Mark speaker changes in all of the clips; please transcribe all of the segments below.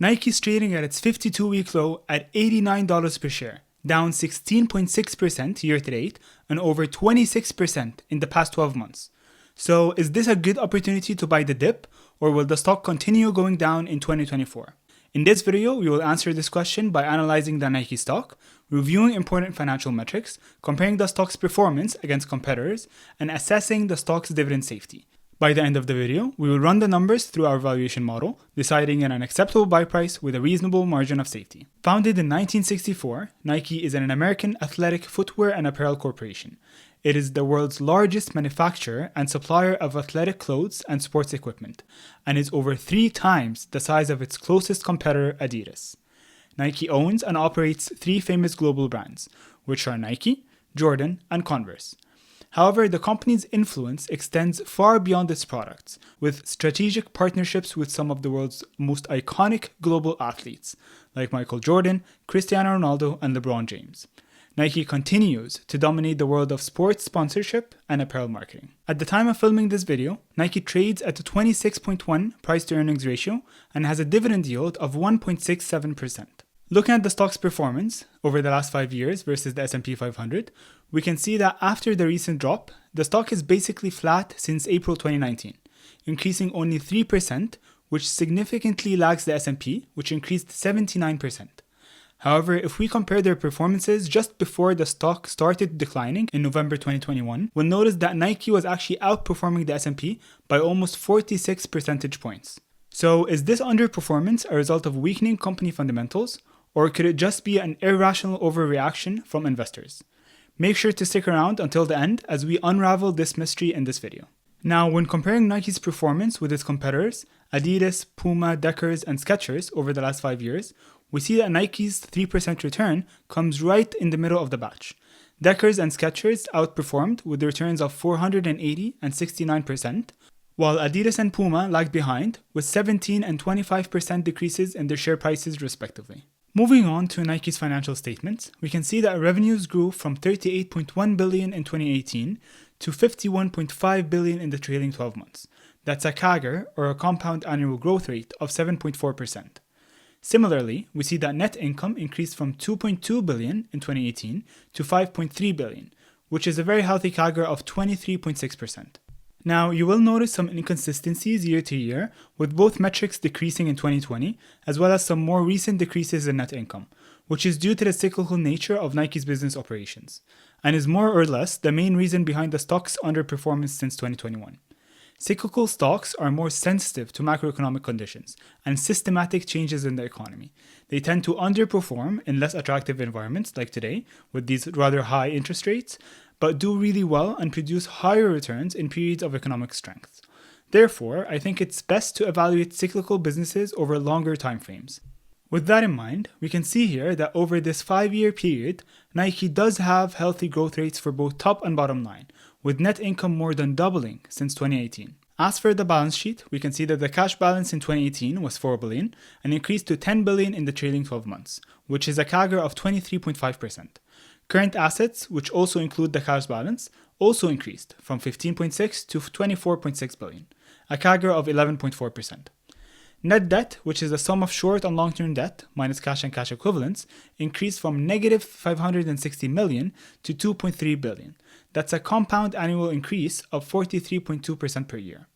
Speaker 1: Nike's trading at its 52-week low at $89 per share, down 16.6% year to date and over 26% in the past 12 months. So is this a good opportunity to buy the dip, or will the stock continue going down in 2024? In this video, we will answer this question by analyzing the Nike stock, reviewing important financial metrics, comparing the stock's performance against competitors, and assessing the stock's dividend safety. By the end of the video, we will run the numbers through our valuation model, deciding on an acceptable buy price with a reasonable margin of safety. Founded in 1964, Nike is an American athletic footwear and apparel corporation. It is the world's largest manufacturer and supplier of athletic clothes and sports equipment, and is over 3 times the size of its closest competitor, Adidas. Nike owns and operates 3 famous global brands, which are Nike, Jordan, and Converse. However, the company's influence extends far beyond its products, with strategic partnerships with some of the world's most iconic global athletes, like Michael Jordan, Cristiano Ronaldo, and LeBron James. Nike continues to dominate the world of sports sponsorship and apparel marketing. At the time of filming this video, Nike trades at a 26.1 price-to-earnings ratio and has a dividend yield of 1.67%. Looking at the stock's performance over the last 5 years versus the S&P 500, we can see that after the recent drop, the stock is basically flat since April 2019, increasing only 3%, which significantly lags the S&P, which increased 79%. However, if we compare their performances just before the stock started declining in November 2021, we'll notice that Nike was actually outperforming the S&P by almost 46 percentage points. So is this underperformance a result of weakening company fundamentals, or could it just be an irrational overreaction from investors? Make sure to stick around until the end as we unravel this mystery in this video. Now, when comparing Nike's performance with its competitors, Adidas, Puma, Deckers, and Skechers over the last 5 years, we see that Nike's 3% return comes right in the middle of the batch. Deckers and Skechers outperformed with returns of 480 and 69%, while Adidas and Puma lagged behind with 17 and 25% decreases in their share prices respectively. Moving on to Nike's financial statements, we can see that revenues grew from $38.1 billion in 2018 to $51.5 billion in the trailing 12 months. That's a CAGR, or a compound annual growth rate, of 7.4%. Similarly, we see that net income increased from $2.2 billion in 2018 to $5.3 billion, which is a very healthy CAGR of 23.6%. Now, you will notice some inconsistencies year to year, with both metrics decreasing in 2020, as well as some more recent decreases in net income, which is due to the cyclical nature of Nike's business operations, and is more or less the main reason behind the stock's underperformance since 2021. Cyclical stocks are more sensitive to macroeconomic conditions and systematic changes in the economy. They tend to underperform in less attractive environments like today, with these rather high interest rates, but do really well and produce higher returns in periods of economic strength. Therefore, I think it's best to evaluate cyclical businesses over longer timeframes. With that in mind, we can see here that over this 5-year period, Nike does have healthy growth rates for both top and bottom line, with net income more than doubling since 2018. As for the balance sheet, we can see that the cash balance in 2018 was $4 billion and increased to $10 billion in the trailing 12 months, which is a CAGR of 23.5%. Current assets, which also include the cash balance, also increased from 15.6 to 24.6 billion, a CAGR of 11.4%. Net debt, which is the sum of short and long-term debt minus cash and cash equivalents, increased from negative 560 million to 2.3 billion. That's a compound annual increase of 43.2% per year.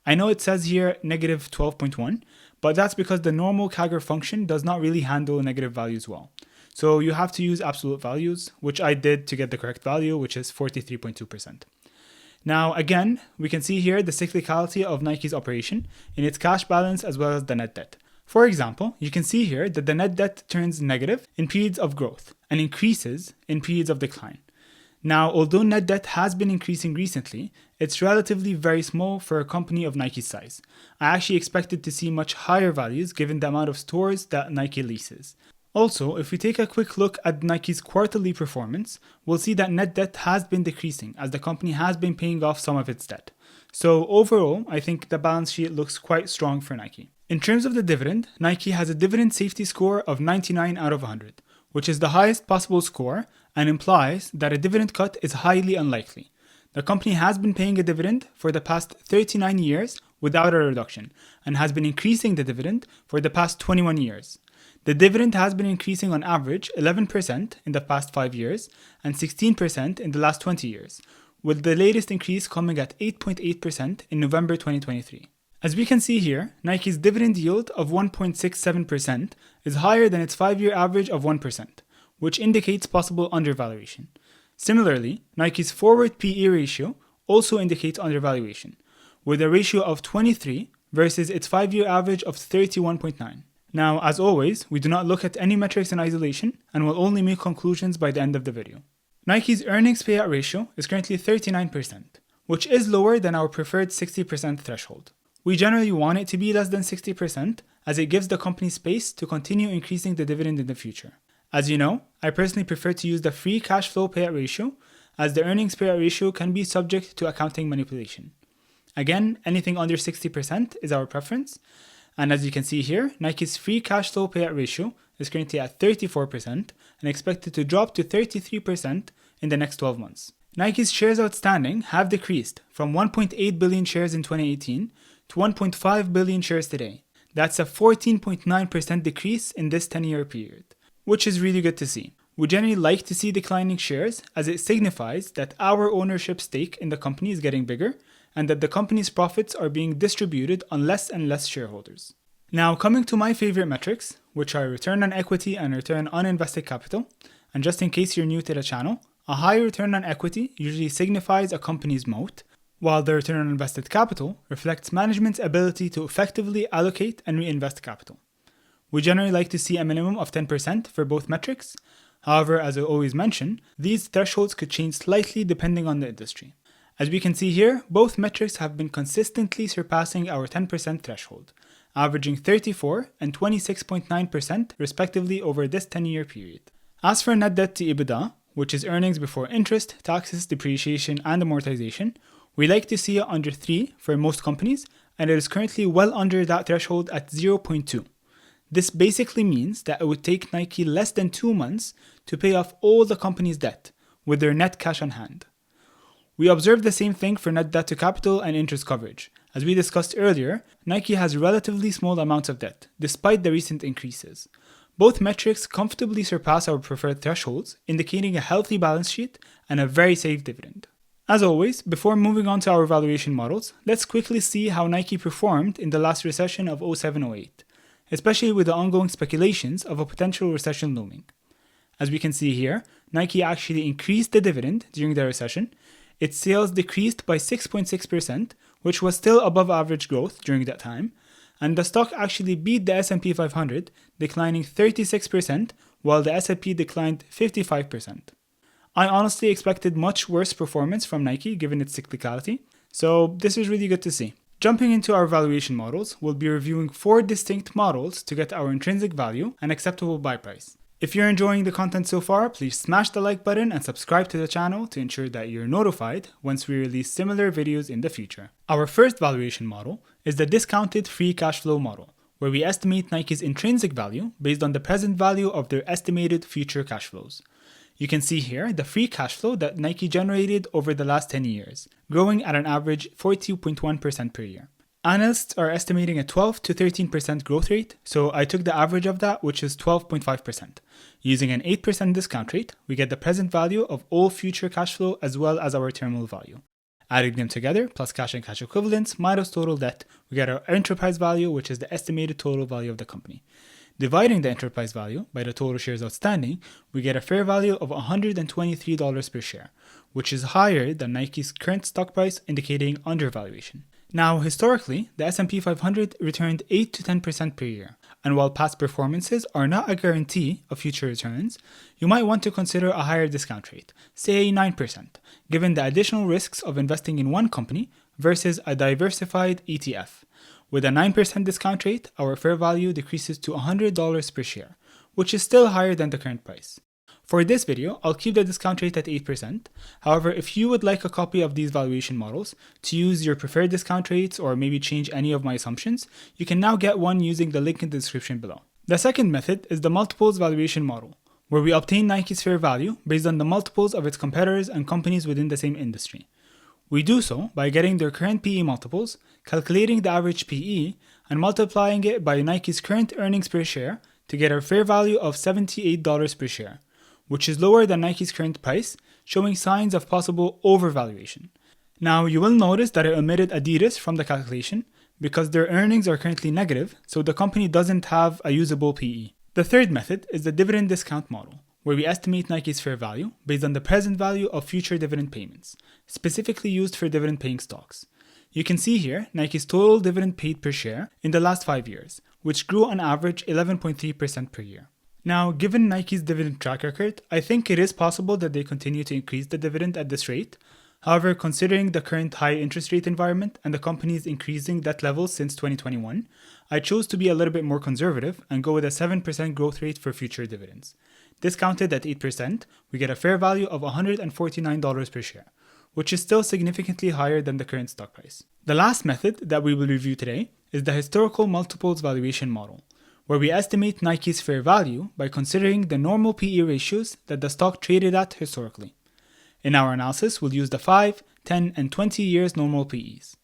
Speaker 1: I know it says here negative 12.1, but that's because the normal CAGR function does not really handle negative values well. So you have to use absolute values, which I did to get the correct value, which is 43.2%. Now, again, we can see here the cyclicality of Nike's operation in its cash balance as well as the net debt. For example, you can see here that the net debt turns negative in periods of growth and increases in periods of decline. Now, although net debt has been increasing recently, it's relatively very small for a company of Nike's size. I actually expected to see much higher values given the amount of stores that Nike leases. Also, if we take a quick look at Nike's quarterly performance, we'll see that net debt has been decreasing as the company has been paying off some of its debt. So overall, I think the balance sheet looks quite strong for Nike. In terms of the dividend, Nike has a dividend safety score of 99 out of 100, which is the highest possible score and implies that a dividend cut is highly unlikely. The company has been paying a dividend for the past 39 years without a reduction and has been increasing the dividend for the past 21 years. The dividend has been increasing on average 11% in the past 5 years and 16% in the last 20 years, with the latest increase coming at 8.8% in November 2023. As we can see here, Nike's dividend yield of 1.67% is higher than its 5-year average of 1%, which indicates possible undervaluation. Similarly, Nike's forward PE ratio also indicates undervaluation, with a ratio of 23 versus its 5-year average of 31.9. Now, as always, we do not look at any metrics in isolation and will only make conclusions by the end of the video. Nike's earnings payout ratio is currently 39%, which is lower than our preferred 60% threshold. We generally want it to be less than 60% as it gives the company space to continue increasing the dividend in the future. As you know, I personally prefer to use the free cash flow payout ratio as the earnings payout ratio can be subject to accounting manipulation. Again, anything under 60% is our preference. And as you can see here, Nike's free cash flow payout ratio is currently at 34% and expected to drop to 33% in the next 12 months. Nike's shares outstanding have decreased from 1.8 billion shares in 2018 to 1.5 billion shares today. That's a 14.9% decrease in this 10-year period, which is really good to see. We generally like to see declining shares as it signifies that our ownership stake in the company is getting bigger and that the company's profits are being distributed on less and less shareholders. Now, coming to my favorite metrics, which are return on equity and return on invested capital, and just in case you're new to the channel, a high return on equity usually signifies a company's moat, while the return on invested capital reflects management's ability to effectively allocate and reinvest capital. We generally like to see a minimum of 10% for both metrics. However, as I always mention, these thresholds could change slightly depending on the industry. As we can see here, both metrics have been consistently surpassing our 10% threshold, averaging 34 and 26.9% respectively over this 10-year period. As for net debt to EBITDA, which is earnings before interest, taxes, depreciation, and amortization, we like to see it under 3 for most companies, and it is currently well under that threshold at 0.2. This basically means that it would take Nike less than 2 months to pay off all the company's debt with their net cash on hand. We observe the same thing for net debt to capital and interest coverage. As we discussed earlier, Nike has relatively small amounts of debt, despite the recent increases. Both metrics comfortably surpass our preferred thresholds, indicating a healthy balance sheet and a very safe dividend. As always, before moving on to our valuation models, let's quickly see how Nike performed in the last recession of 07-08, especially with the ongoing speculations of a potential recession looming. As we can see here, Nike actually increased the dividend during the recession. Its sales decreased by 6.6%, which was still above average growth during that time, and the stock actually beat the S&P 500, declining 36%, while the S&P declined 55%. I honestly expected much worse performance from Nike given its cyclicality, so this is really good to see. Jumping into our valuation models, we'll be reviewing 4 distinct models to get our intrinsic value and acceptable buy price. If you're enjoying the content so far, please smash the like button and subscribe to the channel to ensure that you're notified once we release similar videos in the future. Our first valuation model is the discounted free cash flow model, where we estimate Nike's intrinsic value based on the present value of their estimated future cash flows. You can see here the free cash flow that Nike generated over the last 10 years, growing at an average 40.1% per year. Analysts are estimating a 12 to 13% growth rate, so I took the average of that, which is 12.5%. Using an 8% discount rate, we get the present value of all future cash flow as well as our terminal value. Adding them together, plus cash and cash equivalents, minus total debt, we get our enterprise value, which is the estimated total value of the company. Dividing the enterprise value by the total shares outstanding, we get a fair value of $123 per share, which is higher than Nike's current stock price, indicating undervaluation. Now, historically, the S&P 500 returned 8 to 10% per year, and while past performances are not a guarantee of future returns, you might want to consider a higher discount rate, say 9%, given the additional risks of investing in one company versus a diversified ETF. With a 9% discount rate, our fair value decreases to $100 per share, which is still higher than the current price. For this video, I'll keep the discount rate at 8%. However, if you would like a copy of these valuation models to use your preferred discount rates or maybe change any of my assumptions, you can now get one using the link in the description below. The second method is the multiples valuation model, where we obtain Nike's fair value based on the multiples of its competitors and companies within the same industry. We do so by getting their current PE multiples, calculating the average PE, and multiplying it by Nike's current earnings per share to get a fair value of $78 per share, which is lower than Nike's current price, showing signs of possible overvaluation. Now, you will notice that I omitted Adidas from the calculation because their earnings are currently negative, so the company doesn't have a usable PE. The third method is the dividend discount model, where we estimate Nike's fair value based on the present value of future dividend payments, specifically used for dividend paying stocks. You can see here Nike's total dividend paid per share in the last 5 years, which grew on average 11.3% per year. Now, given Nike's dividend track record, I think it is possible that they continue to increase the dividend at this rate. However, considering the current high interest rate environment and the company's increasing debt levels since 2021, I chose to be a little bit more conservative and go with a 7% growth rate for future dividends. Discounted at 8%, we get a fair value of $149 per share, which is still significantly higher than the current stock price. The last method that we will review today is the historical multiples valuation model, where we estimate Nike's fair value by considering the normal PE ratios that the stock traded at historically. In our analysis, we'll use the 5, 10, and 20 years normal PEs.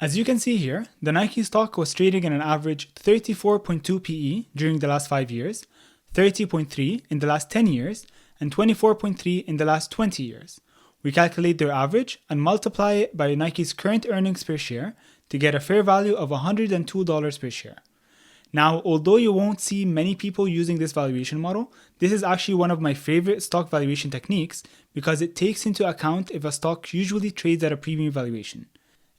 Speaker 1: As you can see here, the Nike stock was trading at an average 34.2 PE during the last 5 years, 30.3 in the last 10 years, and 24.3 in the last 20 years. We calculate their average and multiply it by Nike's current earnings per share to get a fair value of $102 per share. Now, although you won't see many people using this valuation model, this is actually one of my favorite stock valuation techniques because it takes into account if a stock usually trades at a premium valuation.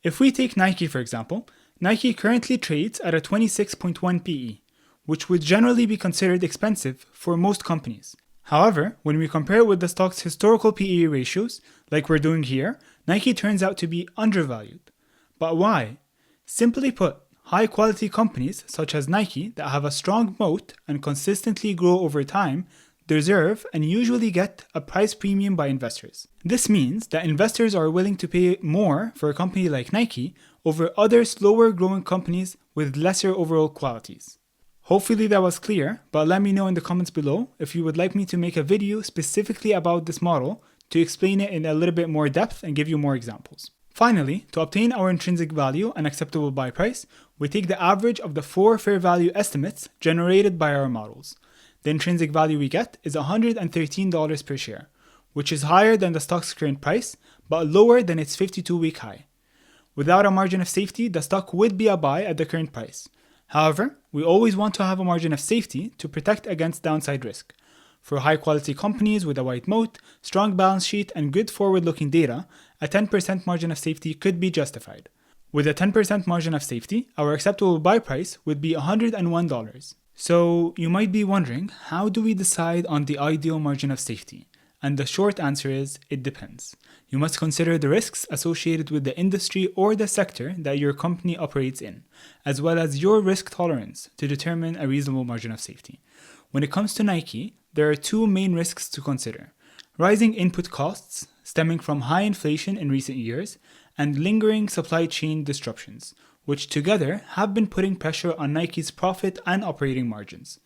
Speaker 1: If we take Nike for example, Nike currently trades at a 26.1 PE, which would generally be considered expensive for most companies. However, when we compare it with the stock's historical PE ratios, like we're doing here, Nike turns out to be undervalued. But why? Simply put, high-quality companies such as Nike that have a strong moat and consistently grow over time deserve and usually get a price premium by investors. This means that investors are willing to pay more for a company like Nike over other slower-growing companies with lesser overall qualities. Hopefully that was clear, but let me know in the comments below if you would like me to make a video specifically about this model to explain it in a little bit more depth and give you more examples. Finally, to obtain our intrinsic value and acceptable buy price, we take the average of the 4 fair value estimates generated by our models. The intrinsic value we get is $113 per share, which is higher than the stock's current price, but lower than its 52-week high. Without a margin of safety, the stock would be a buy at the current price. However, we always want to have a margin of safety to protect against downside risk. For high-quality companies with a wide moat, strong balance sheet, and good forward-looking data, a 10% margin of safety could be justified. With a 10% margin of safety, our acceptable buy price would be $101. So you might be wondering, how do we decide on the ideal margin of safety? And the short answer is, it depends. You must consider the risks associated with the industry or the sector that your company operates in, as well as your risk tolerance to determine a reasonable margin of safety. When it comes to Nike, there are 2 main risks to consider: rising input costs stemming from high inflation in recent years and lingering supply chain disruptions, which together have been putting pressure on Nike's profit and operating margins.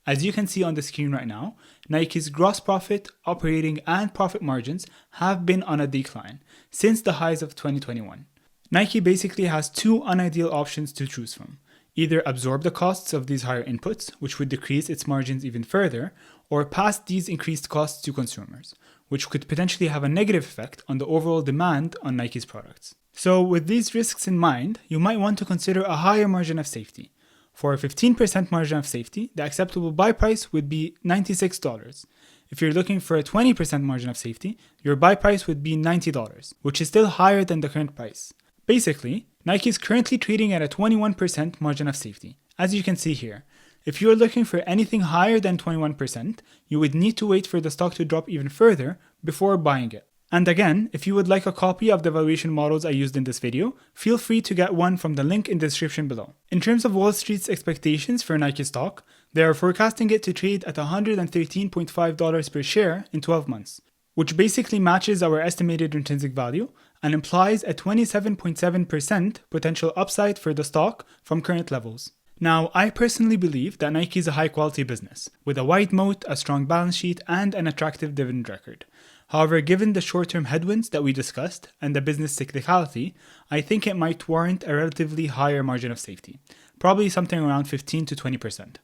Speaker 1: As you can see on the screen right now, Nike's gross profit, operating, and profit margins have been on a decline since the highs of 2021. Nike basically has 2 unideal options to choose from: either absorb the costs of these higher inputs, which would decrease its margins even further, or pass these increased costs to consumers, which could potentially have a negative effect on the overall demand on Nike's products. So with these risks in mind, you might want to consider a higher margin of safety. For a 15% margin of safety, the acceptable buy price would be $96. If you're looking for a 20% margin of safety, your buy price would be $90, which is still higher than the current price. Basically, Nike is currently trading at a 21% margin of safety, as you can see here. If you're looking for anything higher than 21%, you would need to wait for the stock to drop even further before buying it. And again, if you would like a copy of the valuation models I used in this video, feel free to get one from the link in the description below. In terms of Wall Street's expectations for Nike stock, they are forecasting it to trade at $113.5 per share in 12 months, which basically matches our estimated intrinsic value and implies a 27.7% potential upside for the stock from current levels. Now, I personally believe that Nike is a high-quality business, with a wide moat, a strong balance sheet, and an attractive dividend record. However, given the short-term headwinds that we discussed and the business cyclicality, I think it might warrant a relatively higher margin of safety, probably something around 15 to 20%.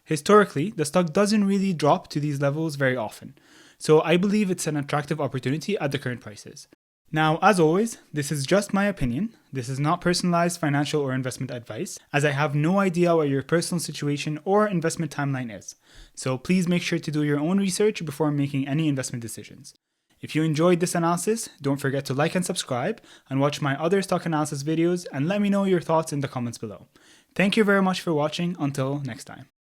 Speaker 1: Historically, the stock doesn't really drop to these levels very often, so I believe it's an attractive opportunity at the current prices. Now, as always, this is just my opinion. This is not personalized financial or investment advice, as I have no idea what your personal situation or investment timeline is. So please make sure to do your own research before making any investment decisions. If you enjoyed this analysis, don't forget to like and subscribe and watch my other stock analysis videos and let me know your thoughts in the comments below. Thank you very much for watching. Until next time.